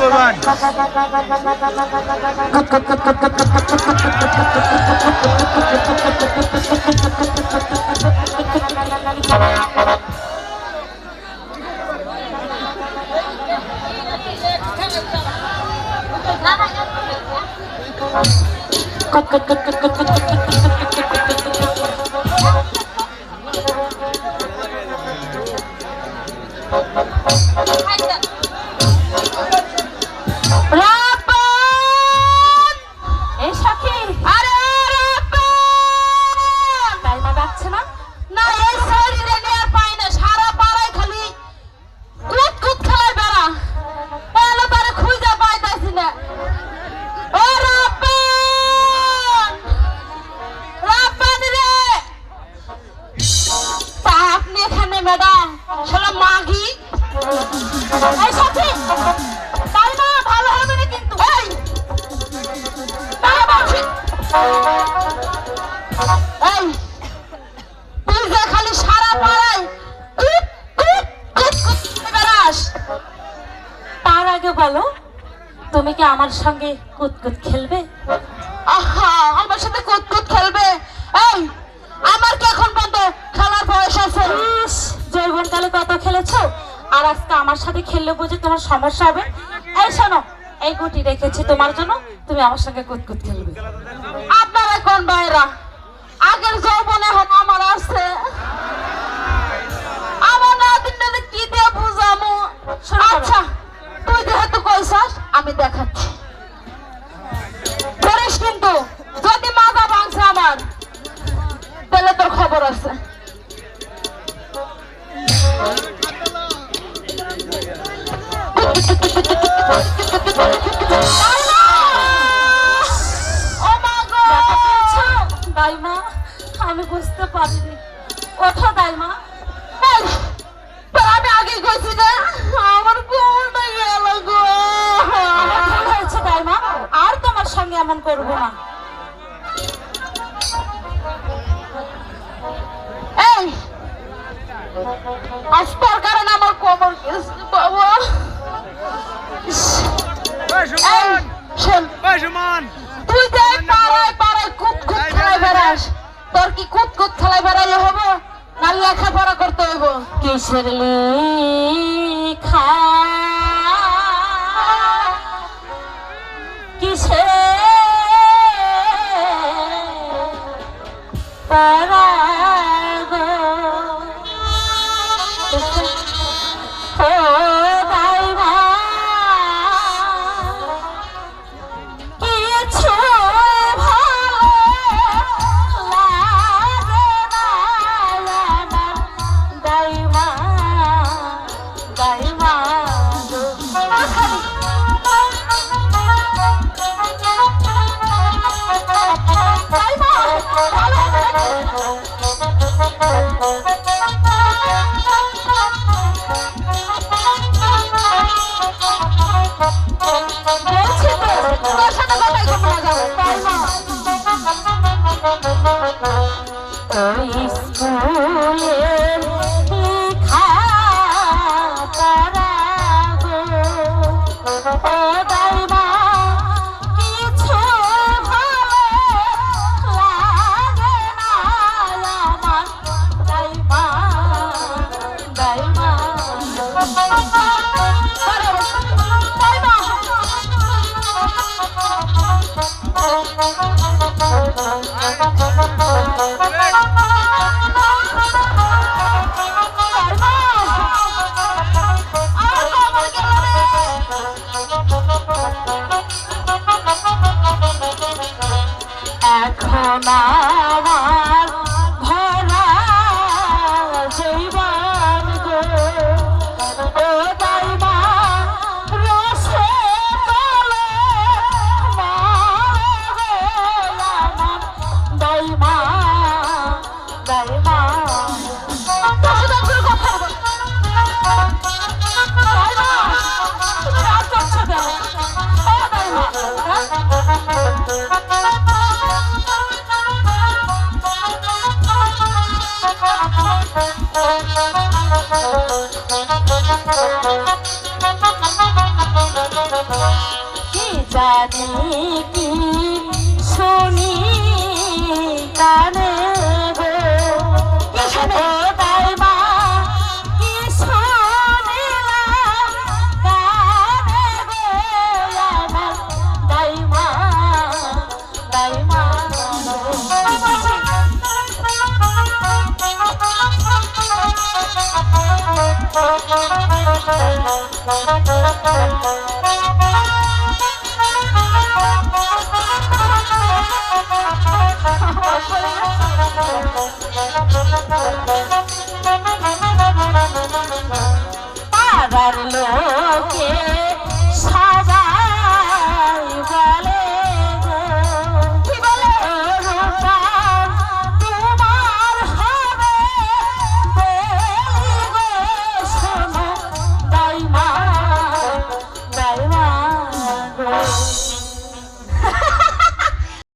করবেন। বলো তুমি কি আমার সঙ্গে কুতকুত খেলবে? আহা, আমার সাথে কুতকুত খেলবে? এই আমার কি এখন পর্যন্ত খেলার বয়স আছে? যৌবনকালে কত খেলেছো, আর আজকে আমার সাথে খেললে বুঝে তোমার সমস্যা হবে? এই শোনো, এই গুটি রেখেছি তোমার জন্য, তুমি আমার সঙ্গে কুতকুত খেলবে। আপনারা কোন ভাইরা? আগের যৌবনে হন আমার আছে, আমার না দিনটা কি দিয়ে বুঝামু? আচ্ছা তুই যেহেতু কইছাস আমি দেখাচ্ছি, করিস কিন্তু যদি মাজা ভাঙছে আমার তাহলে তোর খবর আছে। দাইমা, আমি বুঝতে পারিনি। ওঠো দাইমা। আমি আগে কইছি না আমার ঘুমটা গেল গো। ভুল হয়েছে দাইমা, আর তোমার সঙ্গে এমন করবো না। এই আজ তোর কারণে আমার কোমর গেছে বাবা। তুই যে পাড়ায় পাড়ায় কুতকুত খেলায় বেড়াস, তোর কি কুতকুত খেলায় বেড়াইলে হবো না লেখাপড়া করতে হইব? কিসের লেখা কিসে এখন আমার ভরা জীবন গো, ও দাইমা রসে তলে মারে আমার দাইমা দাইমা। জানি কি শুনি কানে গো কি শুনি? ও দাইমা কি শুনিলাম কানে গো আমার দাইমা দাইমা পাড়ার লোকে সবাই বলে গো কি বলে? রূপা তোমার হবে বলি গো শোনো দাইমা দাইমা গো